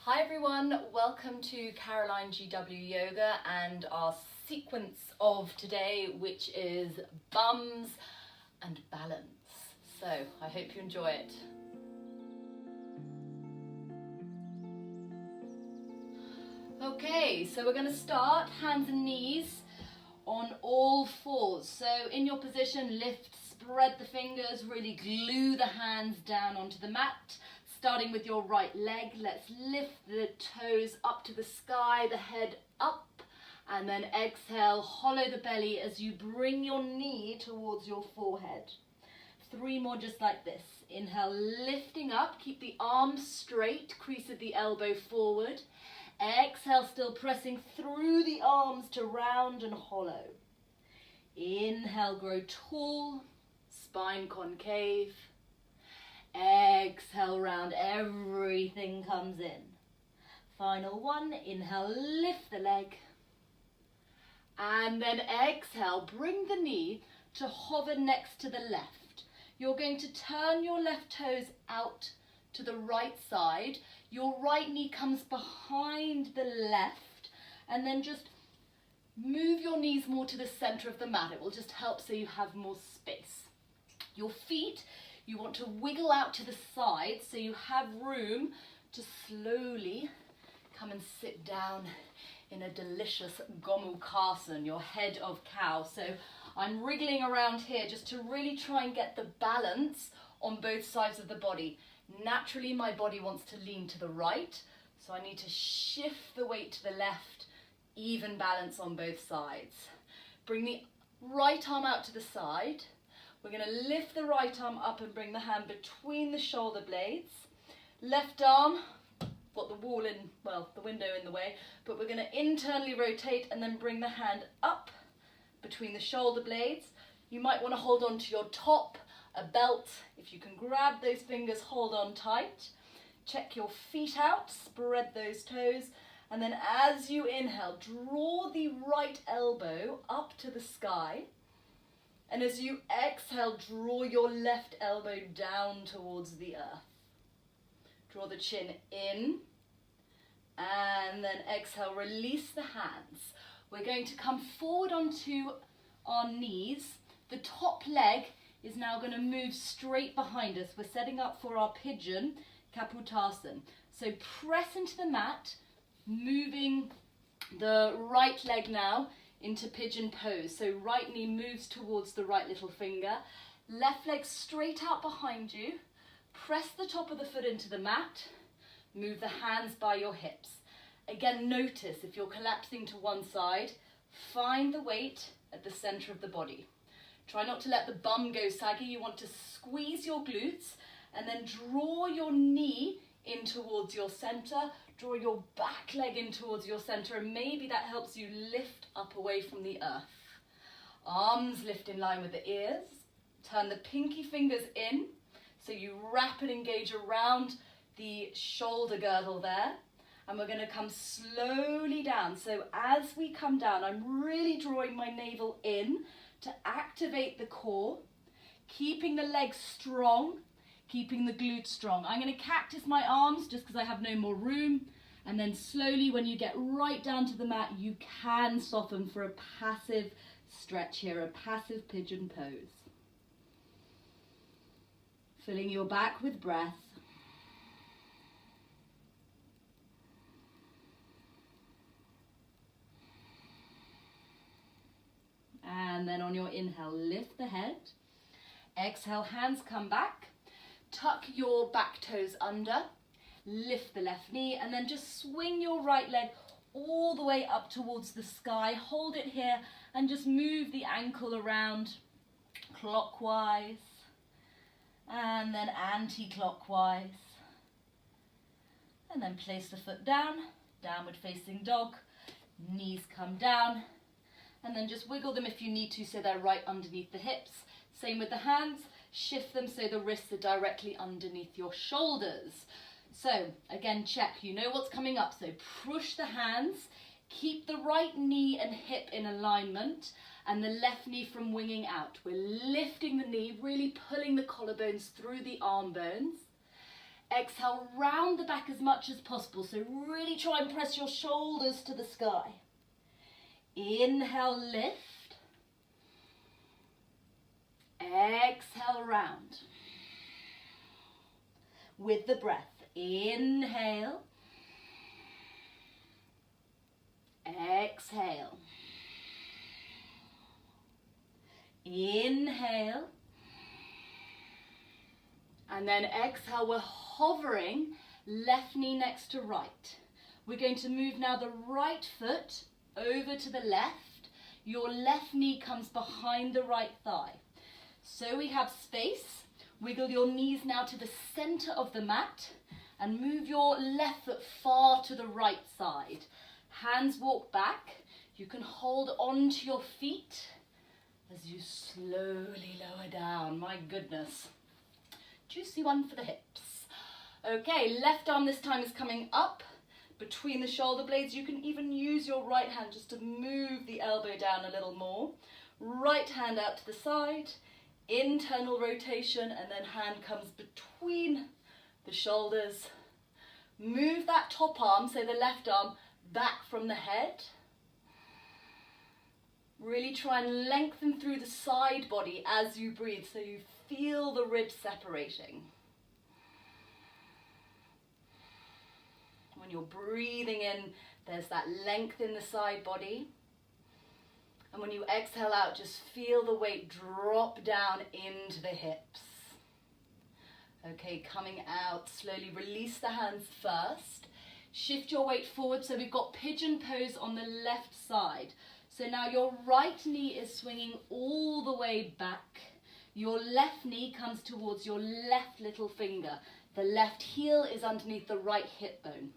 Hi everyone, welcome to Caroline GW Yoga and our sequence of today, which is bums and balance. So I hope you enjoy it. Okay, so we're going to start hands and knees on all fours. So in your position, lift, spread the fingers, really glue the hands down onto the mat. Starting with your right leg, let's lift the toes up to the sky, the head up, and then exhale, hollow the belly as you bring your knee towards your forehead. 3 more just like this. Inhale, lifting up, keep the arms straight, crease of the elbow forward. Exhale, still pressing through the arms to round and hollow. Inhale, grow tall, spine concave. Exhale, round, everything comes in. Final one, inhale, lift the leg. And then exhale, bring the knee to hover next to the left. You're going to turn your left toes out to the right side. Your right knee comes behind the left, and then just move your knees more to the center of the mat. It will just help so you have more space. Your feet, you want to wiggle out to the side so you have room to slowly come and sit down in a delicious Gomukhasana, your head of cow. So I'm wriggling around here just to really try and get the balance on both sides of the body. Naturally, my body wants to lean to the right, so I need to shift the weight to the left, even balance on both sides. Bring the right arm out to the side. We're going to lift the right arm up and bring the hand between the shoulder blades. Left arm, got the wall in, well, the window in the way, but we're going to internally rotate and then bring the hand up between the shoulder blades. You might want to hold on to your top, a belt. If you can grab those fingers, hold on tight. Check your feet out, spread those toes, and then as you inhale, draw the right elbow up to the sky. And as you exhale, draw your left elbow down towards the earth. Draw the chin in, and then exhale, release the hands. We're going to come forward onto our knees. The top leg is now going to move straight behind us. We're setting up for our pigeon Kapotasana. So press into the mat, moving the right leg now into pigeon pose. So right knee moves towards the right little finger. Left leg straight out behind you. Press the top of the foot into the mat. Move the hands by your hips. Again, notice if you're collapsing to one side, find the weight at the center of the body. Try not to let the bum go saggy. You want to squeeze your glutes and then draw your knee in towards your center. Draw your back leg in towards your center, and maybe that helps you lift up away from the earth. Arms lift in line with the ears. Turn the pinky fingers in so you wrap and engage around the shoulder girdle there. And we're going to come slowly down. So as we come down, I'm really drawing my navel in to activate the core, keeping the legs strong, keeping the glutes strong. I'm going to cactus my arms just because I have no more room. And then slowly, when you get right down to the mat, you can soften for a passive stretch here, a passive pigeon pose. Filling your back with breath. And then on your inhale, lift the head. Exhale, hands come back. Tuck your back toes under. Lift the left knee and then just swing your right leg all the way up towards the sky. Hold it here and just move the ankle around clockwise and then anti-clockwise. And then place the foot down, downward facing dog. Knees come down and then just wiggle them if you need to so they're right underneath the hips. Same with the hands. Shift them so the wrists are directly underneath your shoulders. So again, check, you know what's coming up. So push the hands, keep the right knee and hip in alignment and the left knee from winging out. We're lifting the knee, really pulling the collarbones through the arm bones. Exhale, round the back as much as possible. So really try and press your shoulders to the sky. Inhale, lift. Exhale, round. With the breath. Inhale. Exhale. Inhale. And then exhale, we're hovering, left knee next to right. We're going to move now the right foot over to the left. Your left knee comes behind the right thigh. So we have space. Wiggle your knees now to the center of the mat and move your left foot far to the right side. Hands walk back. You can hold on to your feet as you slowly lower down. My goodness. Juicy one for the hips. Okay, left arm this time is coming up between the shoulder blades. You can even use your right hand just to move the elbow down a little more. Right hand out to the side, internal rotation, and then hand comes between the shoulders. Move that top arm, so the left arm, back from the head. Really try and lengthen through the side body as you breathe, so you feel the ribs separating. When you're breathing in, there's that length in the side body. And when you exhale out, just feel the weight drop down into the hips. Okay, coming out, slowly release the hands first. Shift your weight forward, so we've got pigeon pose on the left side. So now your right knee is swinging all the way back. Your left knee comes towards your left little finger. The left heel is underneath the right hip bone.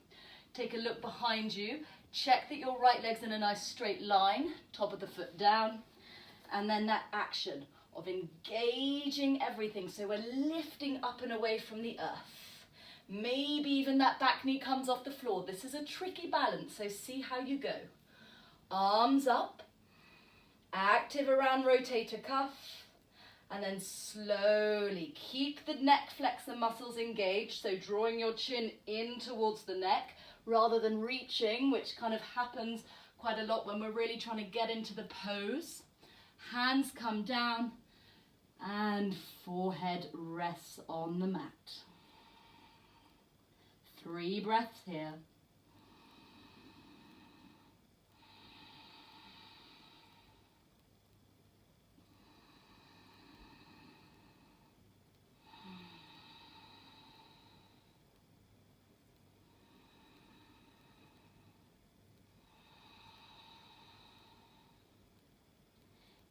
Take a look behind you. Check that your right leg's in a nice straight line, top of the foot down. And then that action of engaging everything. So we're lifting up and away from the earth. Maybe even that back knee comes off the floor. This is a tricky balance, so see how you go. Arms up, active around rotator cuff. And then slowly keep the neck flexor muscles engaged, so drawing your chin in towards the neck rather than reaching, which kind of happens quite a lot when we're really trying to get into the pose. Hands come down and forehead rests on the mat. 3 breaths here.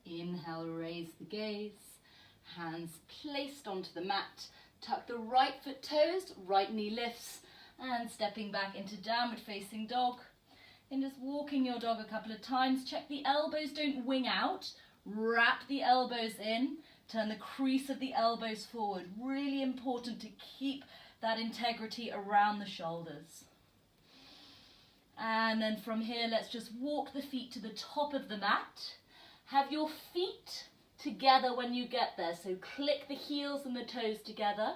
Inhale, raise the gaze, hands placed onto the mat, tuck the right foot toes, right knee lifts, and stepping back into downward facing dog. And just walking your dog a couple of times, check the elbows don't wing out, wrap the elbows in, turn the crease of the elbows forward. Really important to keep that integrity around the shoulders. And then from here, let's just walk the feet to the top of the mat. Have your feet together when you get there, so click the heels and the toes together.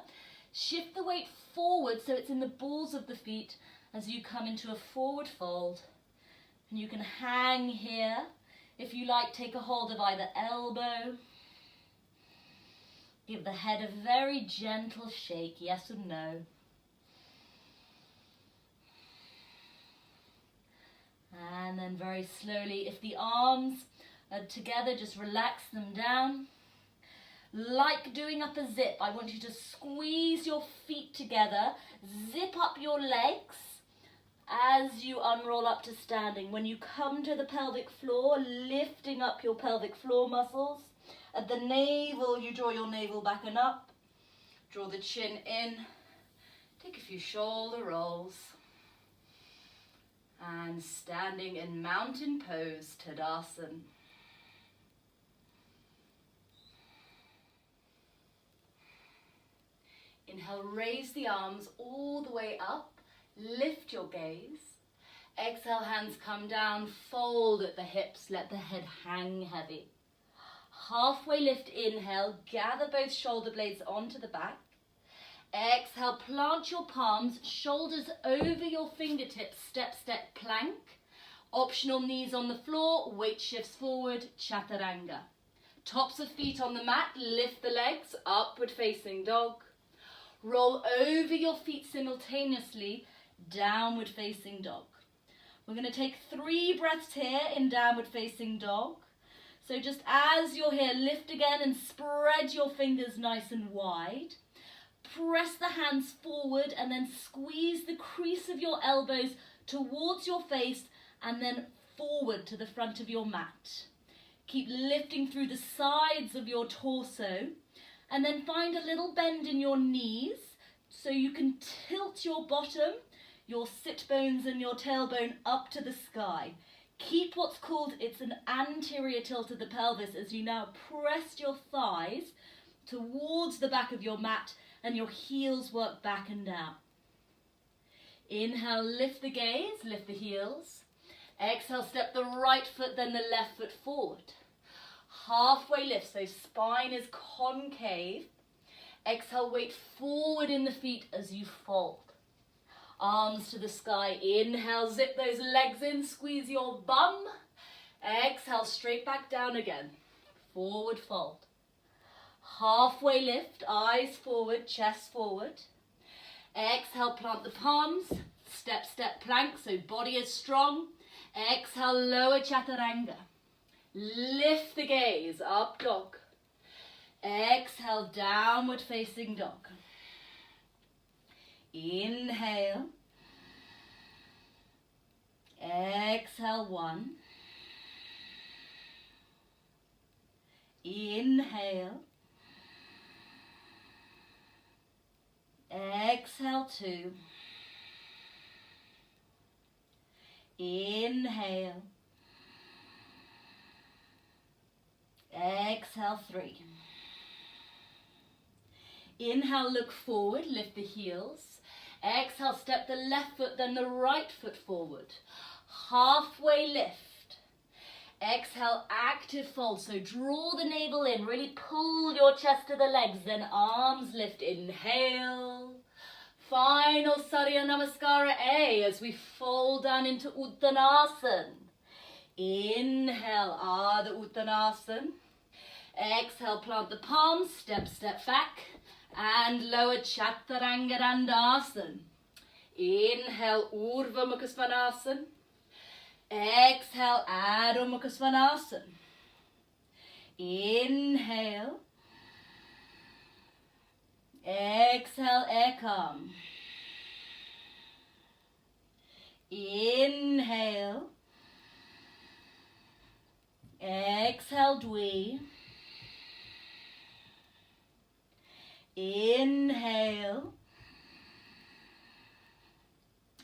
Shift the weight forward so it's in the balls of the feet as you come into a forward fold. And you can hang here. If you like, take a hold of either elbow. Give the head a very gentle shake, yes and no. And then very slowly, if the arms together, just relax them down. Like doing up a zip, I want you to squeeze your feet together, zip up your legs as you unroll up to standing. When you come to the pelvic floor, lifting up your pelvic floor muscles. At the navel, you draw your navel back and up. Draw the chin in. Take a few shoulder rolls. And standing in mountain pose, Tadasana. Inhale, raise the arms all the way up, lift your gaze. Exhale, hands come down, fold at the hips, let the head hang heavy. Halfway lift, inhale, gather both shoulder blades onto the back. Exhale, plant your palms, shoulders over your fingertips, step, step, plank. Optional knees on the floor, weight shifts forward, chaturanga. Tops of feet on the mat, lift the legs, upward facing dog. Roll over your feet simultaneously, downward facing dog. We're going to take 3 breaths here in downward facing dog. So just as you're here, lift again and spread your fingers nice and wide. Press the hands forward and then squeeze the crease of your elbows towards your face and then forward to the front of your mat. Keep lifting through the sides of your torso and then find a little bend in your knees so you can tilt your bottom, your sit bones and your tailbone up to the sky. Keep what's called, it's an anterior tilt of the pelvis as you now press your thighs towards the back of your mat and your heels work back and down. Inhale, lift the gaze, lift the heels. Exhale, step the right foot, then the left foot forward. Halfway lift, so spine is concave. Exhale, weight forward in the feet as you fold. Arms to the sky. Inhale, zip those legs in, squeeze your bum. Exhale, straight back down again. Forward fold. Halfway lift, eyes forward, chest forward. Exhale, plant the palms. Step, step, plank, so body is strong. Exhale, lower chaturanga. Lift the gaze, up dog. Exhale, downward facing dog. Inhale. Exhale, 1. Inhale. Exhale, 2. Inhale. Exhale, 3. Inhale, look forward, lift the heels. Exhale, step the left foot, then the right foot forward. Halfway lift. Exhale, active fold. So draw the navel in, really pull your chest to the legs, then arms lift. Inhale. Final Surya Namaskara A as we fold down into Uttanasana. Inhale, Ardha Uttanasana. Exhale, plant the palms, step, step back. And lower Chaturanga Dandasana. Inhale, Urdhva Mukha Svanasana. Exhale, Adho Mukha Svanasana. Inhale. Exhale, Ekam. Inhale. Exhale, Dvi. Inhale.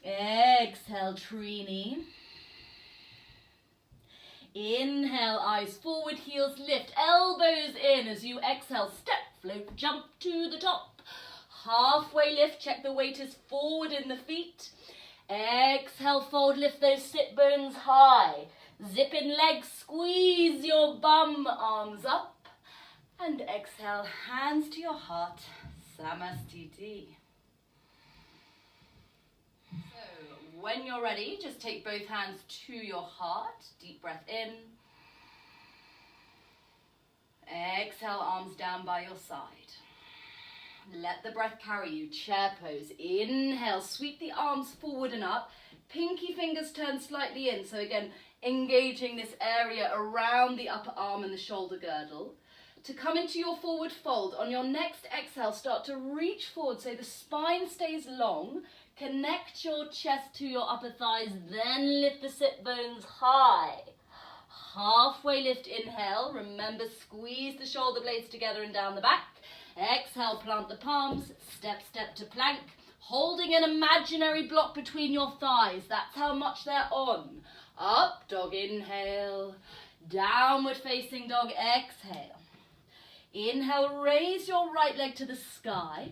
Exhale, Trini. Inhale, eyes forward, heels lift, elbows in as you exhale. Step, float, jump to the top. Halfway lift, check the weight is forward in the feet. Exhale, fold, lift those sit bones high. Zip in legs, squeeze your bum, arms up. And exhale, hands to your heart, Samastiti. So, when you're ready, just take both hands to your heart. Deep breath in. Exhale, arms down by your side. Let the breath carry you, chair pose. Inhale, sweep the arms forward and up. Pinky fingers turn slightly in. So again, engaging this area around the upper arm and the shoulder girdle. To come into your forward fold, on your next exhale, start to reach forward so the spine stays long. Connect your chest to your upper thighs, then lift the sit bones high. Halfway lift, inhale. Remember, squeeze the shoulder blades together and down the back. Exhale, plant the palms, step, step to plank. Holding an imaginary block between your thighs. That's how much they're on. Up dog, inhale. Downward facing dog, exhale. Inhale, raise your right leg to the sky.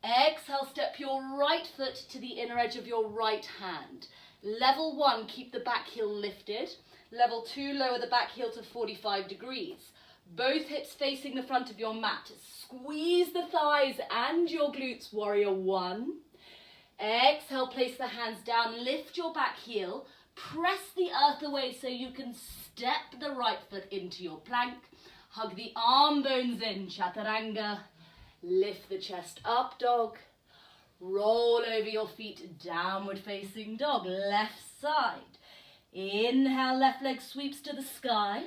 Exhale, step your right foot to the inner edge of your right hand. Level 1, keep the back heel lifted. Level 2, lower the back heel to 45 degrees. Both hips facing the front of your mat. Squeeze the thighs and your glutes, warrior one. Exhale, place the hands down, lift your back heel, press the earth away so you can step the right foot into your plank. Hug the arm bones in, chaturanga. Lift the chest up, dog. Roll over your feet, downward facing dog, left side. Inhale, left leg sweeps to the sky.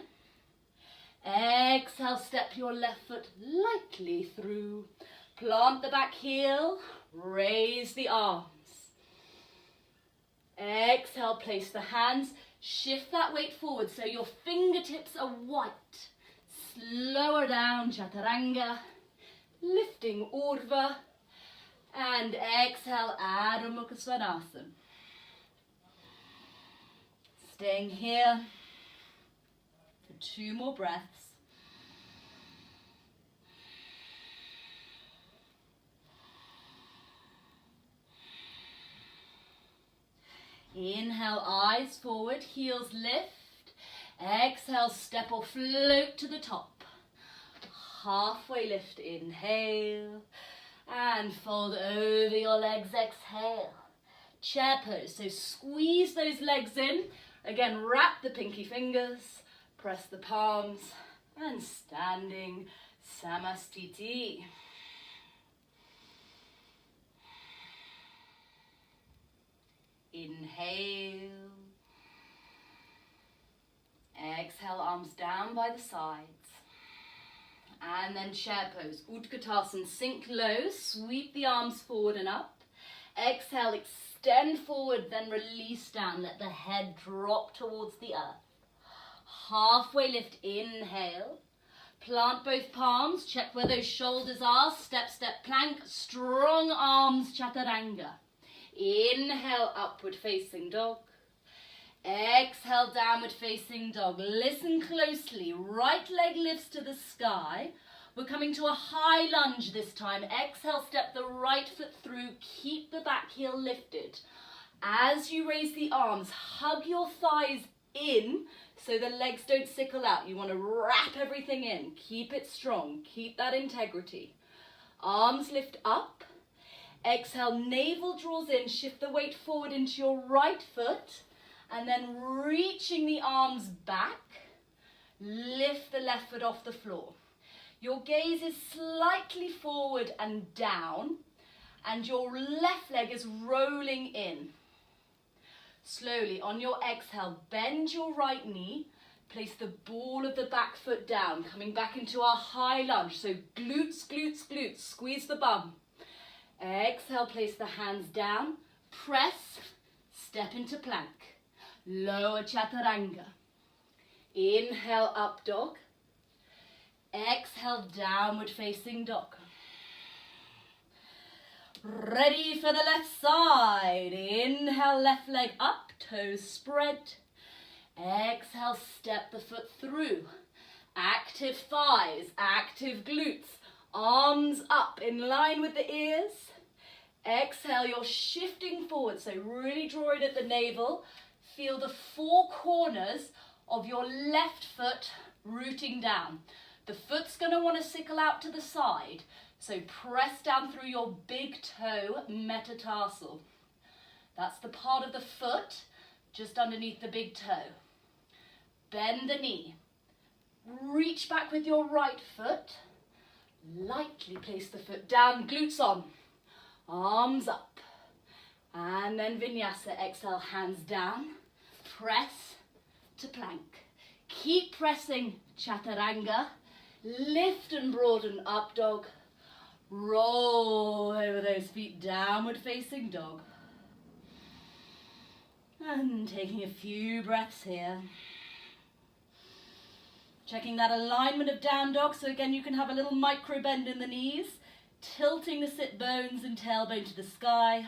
Exhale, step your left foot lightly through. Plant the back heel, raise the arms. Exhale, place the hands, shift that weight forward so your fingertips are white. Slower down, chaturanga, lifting urdhva, and exhale, Adho Mukha Svanasana. Staying here for 2 more breaths. Inhale, eyes forward, heels lift. Exhale, step or float to the top. Halfway lift, inhale. And fold over your legs, exhale. Chair pose, so squeeze those legs in. Again, wrap the pinky fingers, press the palms, and standing Samastiti. Inhale. Exhale, arms down by the sides. And then chair pose, Utkatasana, sink low, sweep the arms forward and up. Exhale, extend forward, then release down, let the head drop towards the earth. Halfway lift, inhale. Plant both palms, check where those shoulders are, step, step, plank, strong arms, chaturanga. Inhale, upward facing dog. Exhale, downward facing dog. Listen closely. Right leg lifts to the sky. We're coming to a high lunge this time. Exhale, step the right foot through. Keep the back heel lifted. As you raise the arms, hug your thighs in so the legs don't sickle out. You want to wrap everything in. Keep it strong. Keep that integrity. Arms lift up. Exhale, navel draws in. Shift the weight forward into your right foot. And then reaching the arms back, lift the left foot off the floor. Your gaze is slightly forward and down, and your left leg is rolling in. Slowly, on your exhale, bend your right knee, place the ball of the back foot down, coming back into our high lunge. So glutes, glutes, glutes, squeeze the bum. Exhale, place the hands down, press, step into plank. Lower chaturanga. Inhale, up dog. Exhale, downward facing dog. Ready for the left side. Inhale, left leg up, toes spread. Exhale, step the foot through. Active thighs, active glutes. Arms up in line with the ears. Exhale, you're shifting forward, so really draw it at the navel. Feel the 4 corners of your left foot rooting down. The foot's going to want to sickle out to the side, so press down through your big toe metatarsal. That's the part of the foot just underneath the big toe. Bend the knee. Reach back with your right foot. Lightly place the foot down, glutes on. Arms up. And then Vinyasa, exhale, hands down. Press to plank. Keep pressing, chaturanga. Lift and broaden, up dog. Roll over those feet, downward facing dog. And taking a few breaths here. Checking that alignment of down dog, so again you can have a little micro bend in the knees. Tilting the sit bones and tailbone to the sky.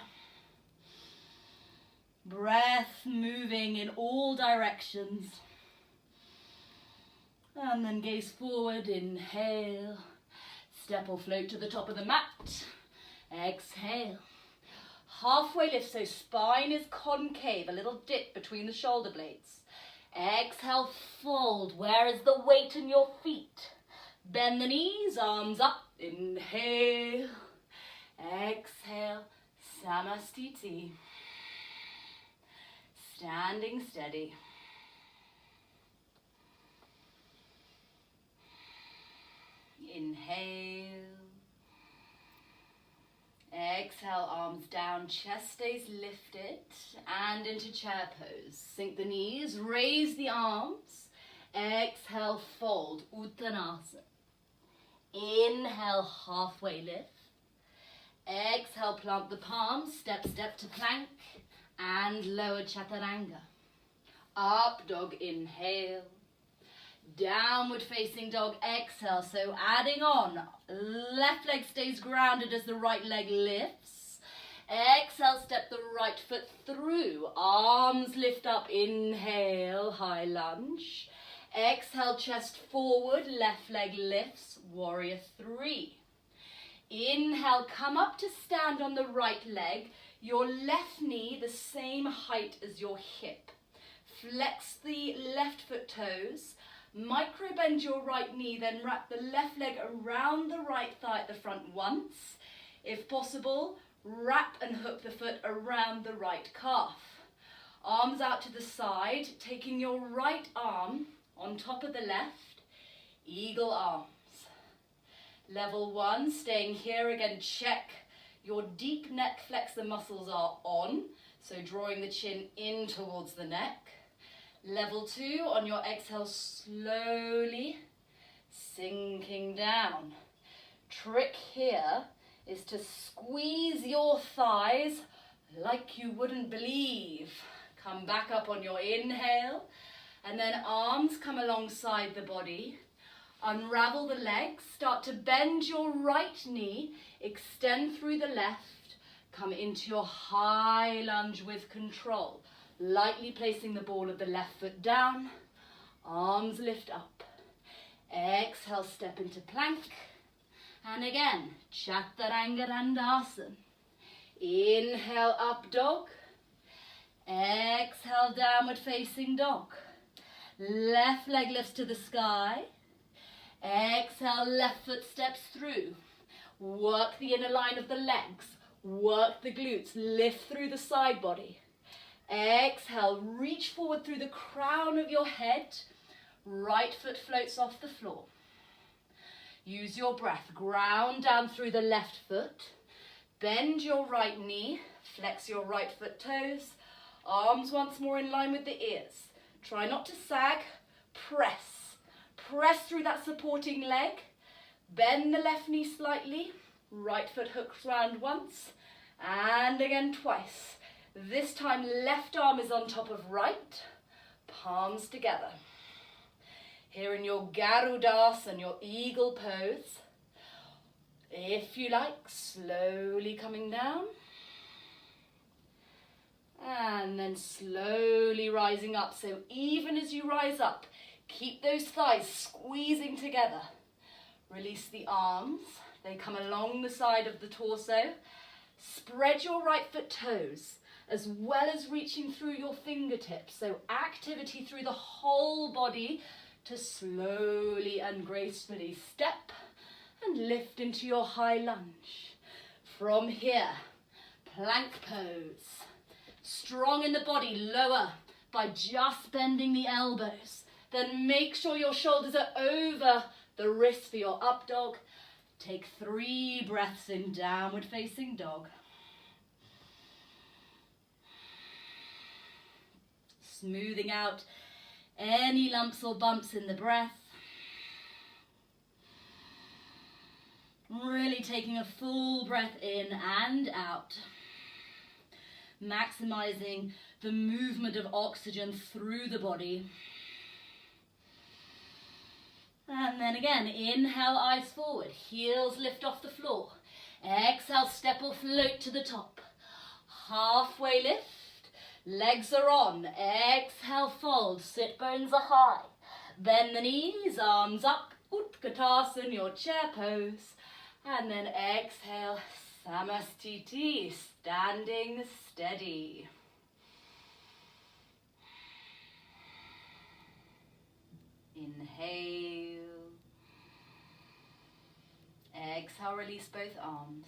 Breath moving in all directions. And then gaze forward, inhale. Step or float to the top of the mat. Exhale. Halfway lift, so spine is concave, a little dip between the shoulder blades. Exhale, fold. Where is the weight in your feet? Bend the knees, arms up. Inhale. Exhale. Samastiti. Standing steady. Inhale. Exhale, arms down, chest stays lifted, and into chair pose. Sink the knees, raise the arms. Exhale, fold, Uttanasana. Inhale, halfway lift. Exhale, plant the palms, step to plank, and lower chaturanga. Up dog, inhale. Downward facing dog, exhale. So adding on, left leg stays grounded as the right leg lifts. Exhale, step the right foot through. Arms lift up, inhale, high lunge. Exhale, chest forward, left leg lifts, warrior three. Inhale, come up to stand on the right leg. Your left knee the same height as your hip. Flex the left foot toes. Micro bend your right knee, then wrap the left leg around the right thigh at the front once. If possible, wrap and hook the foot around the right calf. Arms out to the side, taking your right arm on top of the left, eagle arms. Level one, staying here again, check your deep neck flexor muscles are on, so drawing the chin in towards the neck. Level two, on your exhale, slowly sinking down. Trick here is to squeeze your thighs like you wouldn't believe. Come back up on your inhale, and then arms come alongside the body. Unravel the legs, start to bend your right knee, extend through the left, come into your high lunge with control. Lightly placing the ball of the left foot down, arms lift up. Exhale, step into plank. And again, Chaturanga Dandasana. Inhale, up dog. Exhale, downward facing dog. Left leg lifts to the sky. Exhale, left foot steps through. Work the inner line of the legs. Work the glutes. Lift through the side body. Exhale, reach forward through the crown of your head. Right foot floats off the floor. Use your breath. Ground down through the left foot. Bend your right knee. Flex your right foot toes. Arms once more in line with the ears. Try not to sag. Press. Press through that supporting leg. Bend the left knee slightly. Right foot hooks round once. And again twice. This time left arm is on top of right, palms together. Here in your Garudasana, your eagle pose. If you like, slowly coming down. And then slowly rising up. So even as you rise up, keep those thighs squeezing together. Release the arms. They come along the side of the torso. Spread your right foot toes, as well as reaching through your fingertips. So activity through the whole body to slowly and gracefully step and lift into your high lunge. From here, plank pose. Strong in the body, lower by just bending the elbows. Then make sure your shoulders are over the wrists for your up dog. Take 3 breaths in downward facing dog. Smoothing out any lumps or bumps in the breath. Really taking a full breath in and out. Maximizing the movement of oxygen through the body. And then again, inhale, eyes forward, heels lift off the floor. Exhale, step or float to the top. Halfway lift. Legs are on. Exhale, fold. Sit bones are high. Bend the knees, arms up. Utkatasana, your chair pose. And then exhale, Samastiti, standing steady. Inhale. Exhale, release both arms.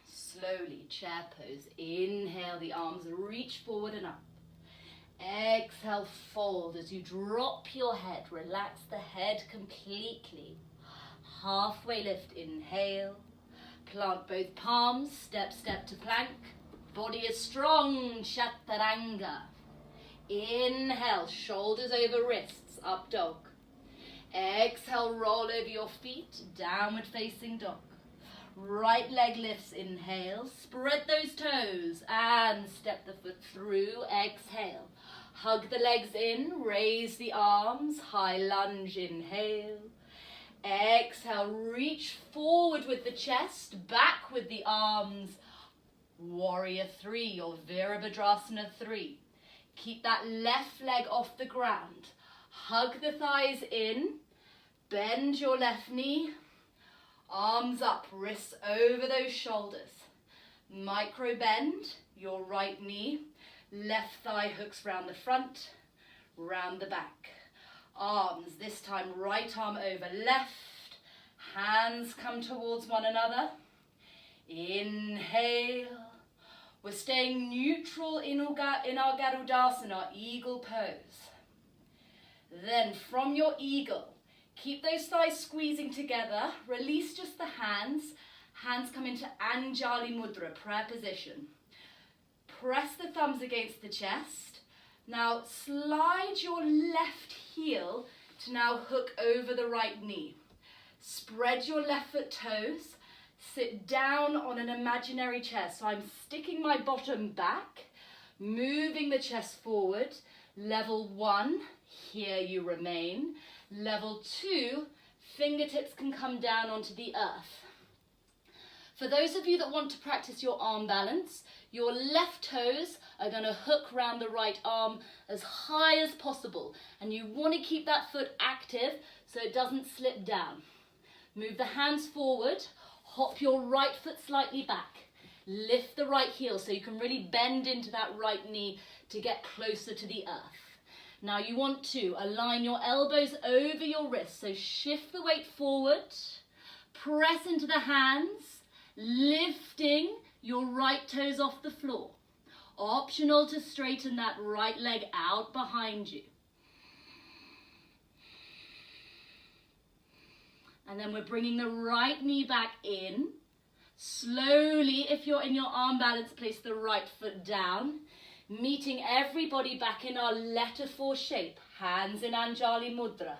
Slowly, chair pose. Inhale, the arms reach forward and up. Exhale, fold as you drop your head. Relax the head completely. Halfway lift, inhale. Plant both palms, step, step to plank. Body is strong, chaturanga. Inhale, shoulders over wrists, up dog. Exhale, roll over your feet, downward facing dog. Right leg lifts, inhale, spread those toes and step the foot through, exhale. Hug the legs in, raise the arms, high lunge, inhale. Exhale, reach forward with the chest, back with the arms. Warrior 3 or Virabhadrasana 3. Keep that left leg off the ground. Hug the thighs in, bend your left knee. Arms up, wrists over those shoulders. Micro bend, your right knee. Left thigh hooks round the front, round the back. Arms, this time right arm over left. Hands come towards one another. Inhale. We're staying neutral in our Garudasana, eagle pose. Then from your eagle, keep those thighs squeezing together. Release just the hands. Hands come into Anjali Mudra, prayer position. Press the thumbs against the chest. Now slide your left heel to now hook over the right knee. Spread your left foot toes. Sit down on an imaginary chair. So I'm sticking my bottom back, moving the chest forward. Level 1, here you remain. Level 2, fingertips can come down onto the earth. For those of you that want to practice your arm balance, your left toes are going to hook round the right arm as high as possible. And you want to keep that foot active so it doesn't slip down. Move the hands forward, hop your right foot slightly back. Lift the right heel so you can really bend into that right knee to get closer to the earth. Now you want to align your elbows over your wrists. So shift the weight forward, press into the hands, lifting your right toes off the floor. Optional to straighten that right leg out behind you. And then we're bringing the right knee back in. Slowly, if you're in your arm balance, place the right foot down. Meeting everybody back in our letter 4 shape. Hands in Anjali Mudra.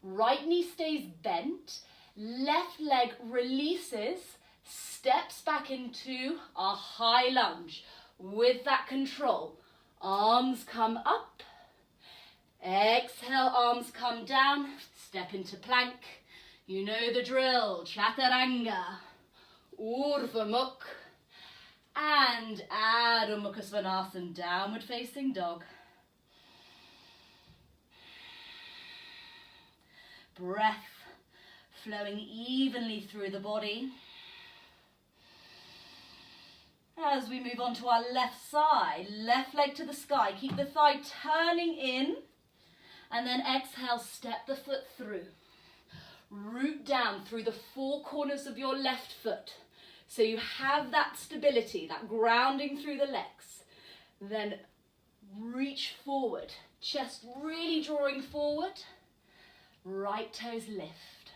Right knee stays bent. Left leg releases. Steps back into our high lunge. With that control. Arms come up. Exhale, arms come down. Step into plank. You know the drill. Chaturanga. Urdhva Mukha. And Adho Mukha Svanasana, downward facing dog. Breath flowing evenly through the body. As we move on to our left side, left leg to the sky. Keep the thigh turning in. And then exhale, step the foot through. Root down through the 4 corners of your left foot. So you have that stability, that grounding through the legs. Then reach forward, chest really drawing forward. Right toes lift.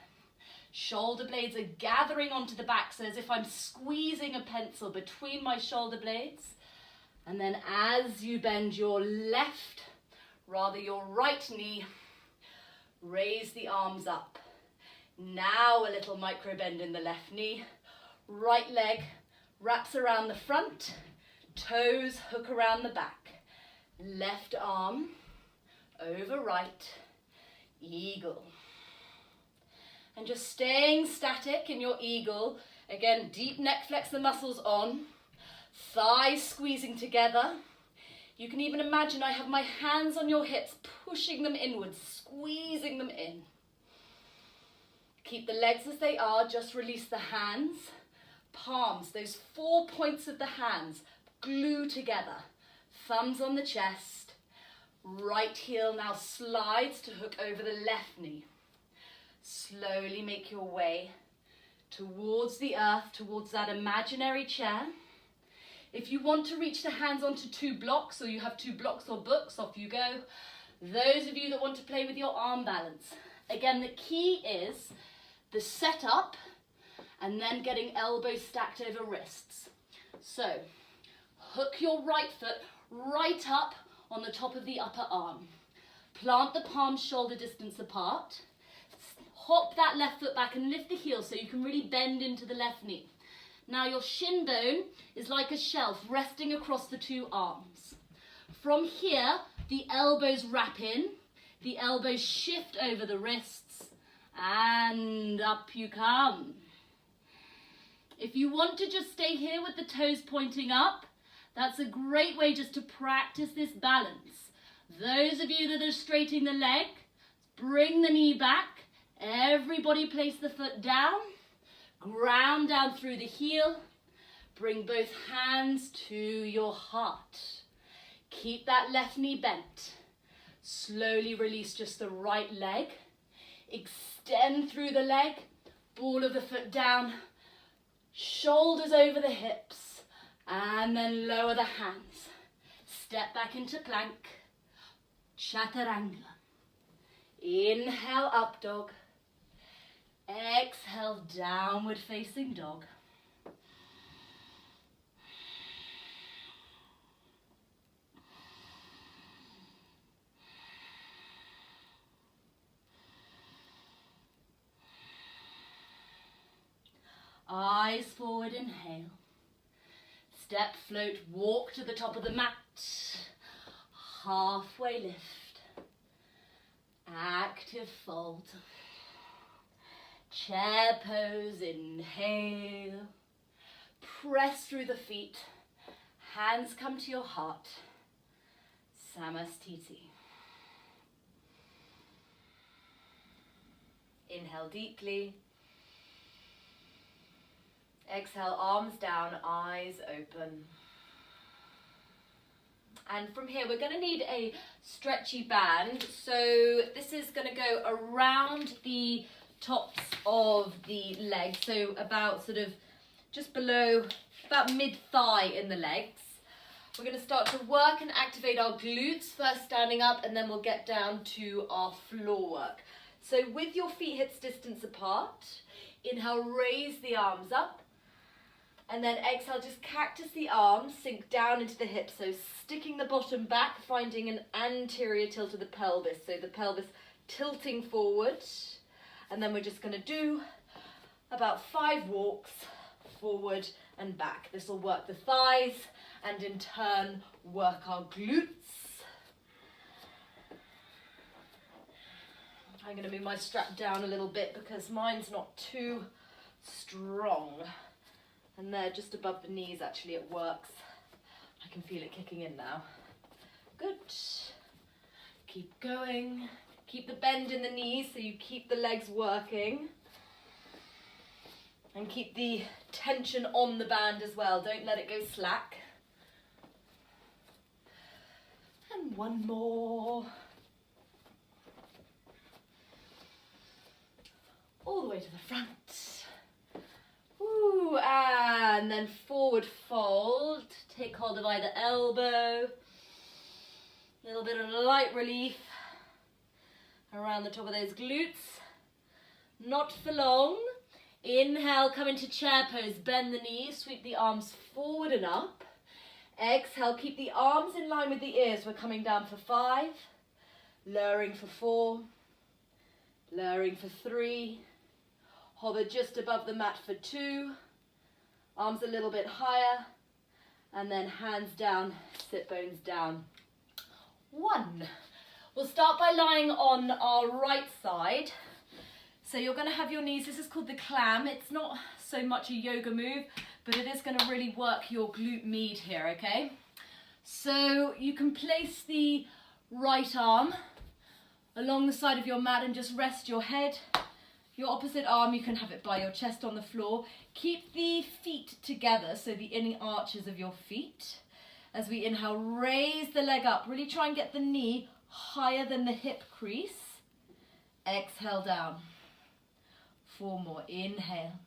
Shoulder blades are gathering onto the back, so as if I'm squeezing a pencil between my shoulder blades. And then as you bend your left, rather your right knee, raise the arms up. Now a little micro bend in the left knee. Right leg wraps around the front, toes hook around the back. Left arm over right, eagle. And just staying static in your eagle. Again, deep neck flex, the muscles on. Thighs squeezing together. You can even imagine I have my hands on your hips, pushing them inwards, squeezing them in. Keep the legs as they are, just release the hands. Palms, those 4 points of the hands, glue together. Thumbs on the chest. Right heel now slides to hook over the left knee. Slowly make your way towards the earth, towards that imaginary chair. If you want to reach the hands onto 2 blocks, or you have 2 blocks or books, off you go. Those of you that want to play with your arm balance. Again, the key is the setup and then getting elbows stacked over wrists. So, hook your right foot right up on the top of the upper arm. Plant the palms shoulder distance apart. Hop that left foot back and lift the heel so you can really bend into the left knee. Now your shin bone is like a shelf resting across the 2 arms. From here, the elbows wrap in, the elbows shift over the wrists, and up you come. If you want to just stay here with the toes pointing up, that's a great way just to practice this balance. Those of you that are straightening the leg, bring the knee back. Everybody place the foot down. Ground down through the heel. Bring both hands to your heart. Keep that left knee bent. Slowly release just the right leg. Extend through the leg. Ball of the foot down. Shoulders over the hips. And then lower the hands. Step back into plank. Chaturanga. Inhale, up dog. Exhale, downward facing dog. Eyes forward, inhale. Step, float, walk to the top of the mat. Halfway lift. Active fold. Chair pose, inhale. Press through the feet. Hands come to your heart. Samastiti. Inhale deeply. Exhale, arms down, eyes open. And from here, we're going to need a stretchy band. So this is going to go around the tops of the legs. So about sort of just below, about mid-thigh in the legs. We're going to start to work and activate our glutes, first standing up, and then we'll get down to our floor work. So with your feet hips distance apart, inhale, raise the arms up. And then exhale, just cactus the arms, sink down into the hips. So sticking the bottom back, finding an anterior tilt of the pelvis. So the pelvis tilting forward. And then we're just going to do about 5 walks forward and back. This will work the thighs and in turn work our glutes. I'm going to move my strap down a little bit because mine's not too strong. And there, just above the knees, actually, it works. I can feel it kicking in now. Good. Keep going. Keep the bend in the knees so you keep the legs working. And keep the tension on the band as well. Don't let it go slack. And one more. All the way to the front. Ooh, and then forward fold. Take hold of either elbow. A little bit of light relief around the top of those glutes. Not for long. Inhale, come into chair pose. Bend the knees, sweep the arms forward and up. Exhale, keep the arms in line with the ears. We're coming down for 5. Lowering for 4. Lowering for 3. Hover just above the mat for 2. Arms a little bit higher. And then hands down, sit bones down. 1. We'll start by lying on our right side. So you're going to have your knees, this is called the clam. It's not so much a yoga move, but it is going to really work your glute med here, okay? So you can place the right arm along the side of your mat and just rest your head. Your opposite arm, you can have it by your chest on the floor. Keep the feet together, so the inner arches of your feet. As we inhale, raise the leg up. Really try and get the knee higher than the hip crease. Exhale down. 4 more. Inhale.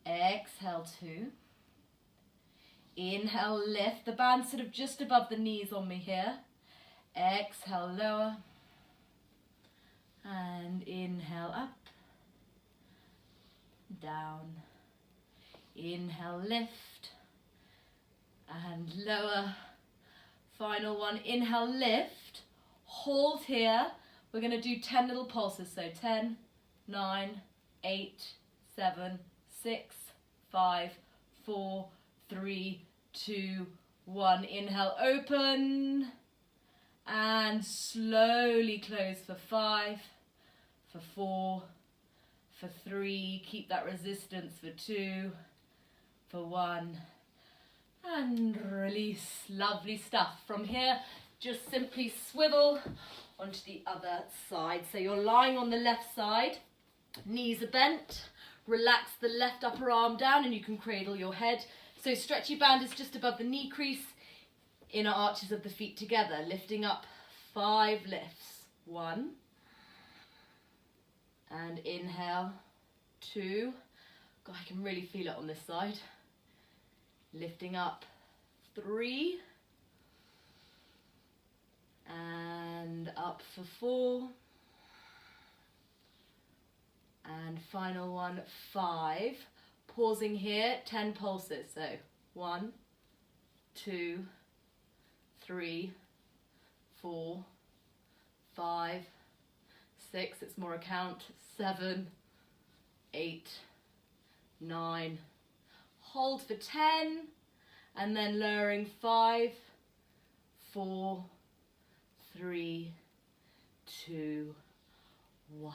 Exhale, 2. Inhale, lift. The band sort of just above the knees on me here. Exhale, lower. And inhale, up. Down. Inhale, lift. And lower. Final one. Inhale, lift. Hold here. We're going to do 10 little pulses. So 10, 9, 8, 7, 6, 5, 4, 3, 2, 1. Inhale, open. And slowly close for 5, for 4, for 3. Keep that resistance for 2, for 1. And release. Lovely stuff. From here, just simply swivel onto the other side. So you're lying on the left side, knees are bent. Relax the left upper arm down and you can cradle your head. So stretchy band is just above the knee crease. Inner arches of the feet together, lifting up 5 lifts. 1. And inhale. 2. God, I can really feel it on this side. Lifting up. 3. And up for 4. And final one, 5. Pausing here, 10 pulses. So 1, 2, 3, 4, 5, 6. It's more a count. 7, 8, 9. Hold for 10. And then lowering 5, 4, 3, 2, 1.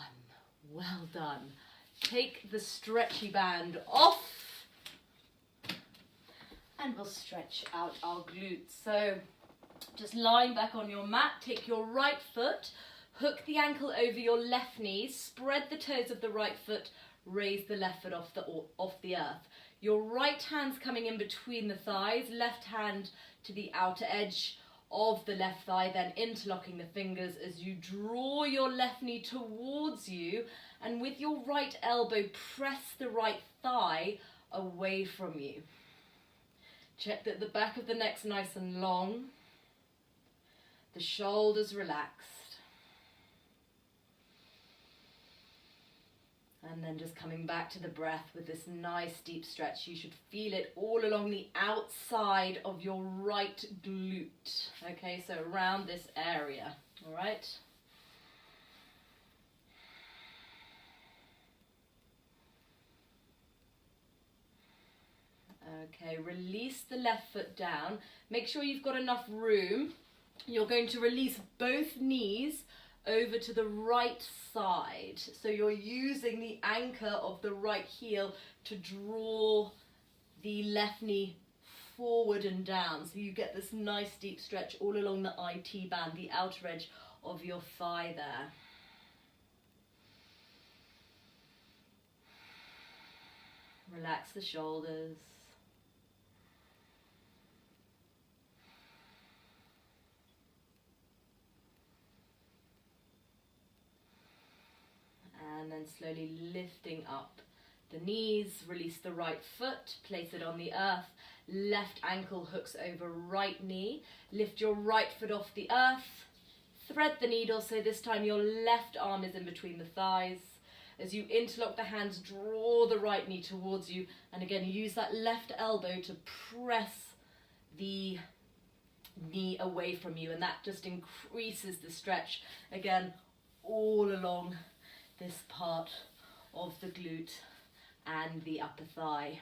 Well done. Take the stretchy band off and we'll stretch out our glutes. So just lying back on your mat, take your right foot, hook the ankle over your left knee, spread the toes of the right foot, raise the left foot off the earth. Your right hand's coming in between the thighs, left hand to the outer edge of the left thigh, then interlocking the fingers as you draw your left knee towards you, and with your right elbow press the right thigh away from you. Check that the back of the neck's nice and long, the shoulders relaxed, and then just coming back to the breath with this nice deep stretch. You should feel it all along the outside of your right glute. Okay, so around this area, all right? Okay, release the left foot down. Make sure you've got enough room. You're going to release both knees over to the right side. So you're using the anchor of the right heel to draw the left knee forward and down. So you get this nice deep stretch all along the IT band, the outer edge of your thigh there. Relax the shoulders. And then slowly lifting up the knees, release the right foot, place it on the earth, left ankle hooks over right knee, lift your right foot off the earth, thread the needle, so this time your left arm is in between the thighs. As you interlock the hands, draw the right knee towards you, and again use that left elbow to press the knee away from you, and that just increases the stretch, again, all along this part of the glute and the upper thigh.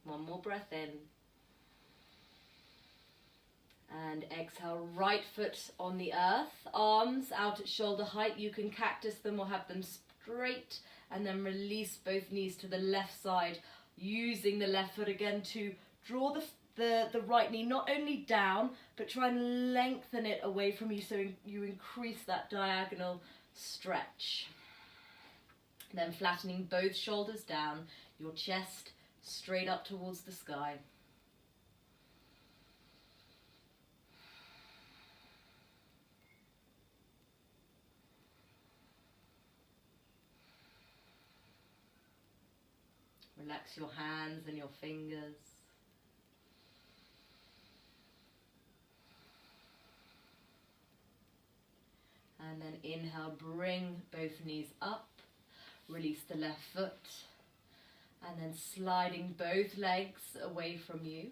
One more breath in. And exhale, right foot on the earth, arms out at shoulder height. You can cactus them or have them straight, and then release both knees to the left side, using the left foot again to draw the right knee not only down, but try and lengthen it away from you so you increase that diagonal stretch. Then flattening both shoulders down, your chest straight up towards the sky. Relax your hands and your fingers. And then inhale, bring both knees up, release the left foot, and then sliding both legs away from you.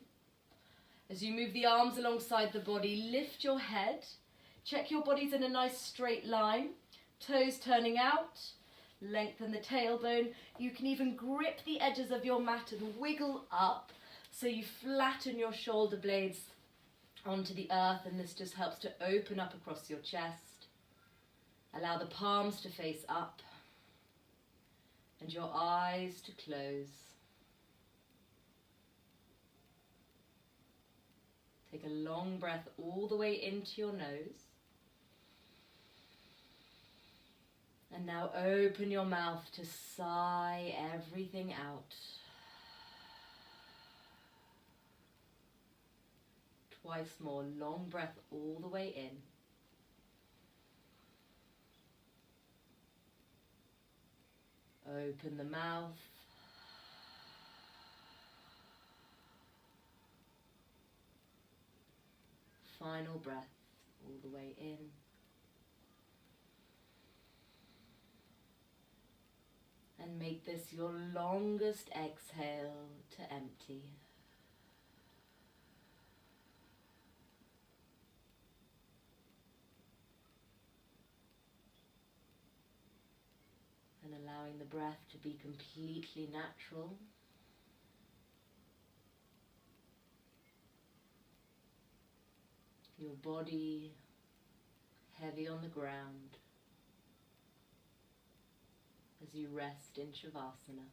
As you move the arms alongside the body, lift your head, check your body's in a nice straight line, toes turning out, lengthen the tailbone. You can even grip the edges of your mat and wiggle up so you flatten your shoulder blades onto the earth, and this just helps to open up across your chest. Allow the palms to face up and your eyes to close. Take a long breath all the way into your nose. And now open your mouth to sigh everything out. Twice more, long breath all the way in. Open the mouth. Final breath all the way in. And make this your longest exhale to empty. And allowing the breath to be completely natural. Your body heavy on the ground as you rest in Shavasana.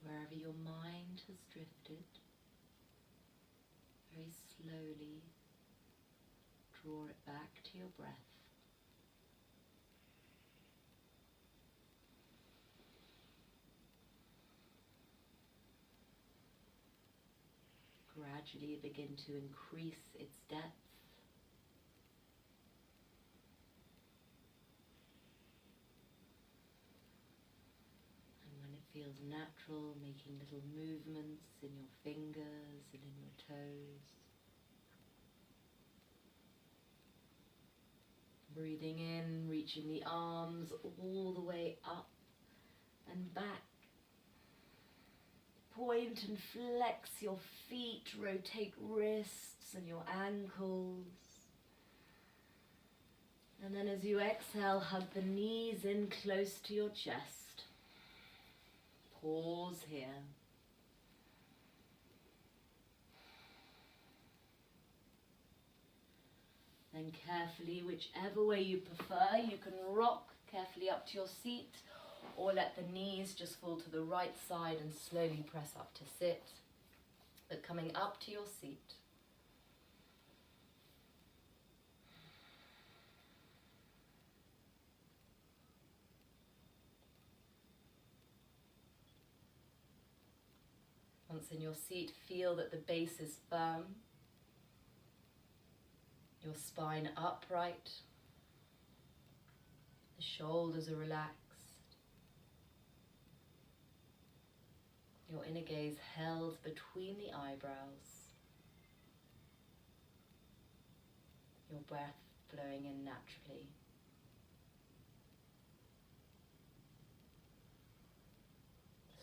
Wherever your mind has drifted, very slowly draw it back to your breath. Gradually begin to increase its depth. Feels natural, making little movements in your fingers and in your toes. Breathing in, reaching the arms all the way up and back. Point and flex your feet, rotate wrists and your ankles. And then as you exhale, hug the knees in close to your chest. Pause here. Then carefully, whichever way you prefer, you can rock carefully up to your seat or let the knees just fall to the right side and slowly press up to sit. But coming up to your seat. Once in your seat, feel that the base is firm, your spine upright, the shoulders are relaxed, your inner gaze held between the eyebrows, your breath flowing in naturally.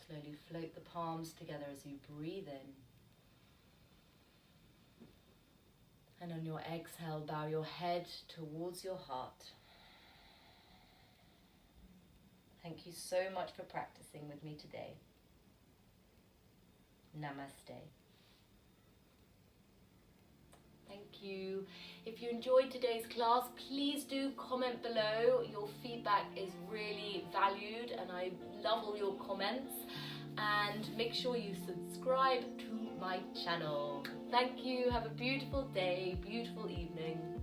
Slowly float the palms together as you breathe in. And on your exhale, bow your head towards your heart. Thank you so much for practicing with me today. Namaste. Thank you. If you enjoyed today's class, please do comment below. Your feedback is really valued and I love all your comments. And make sure you subscribe to my channel. Thank you. Have a beautiful day, beautiful evening.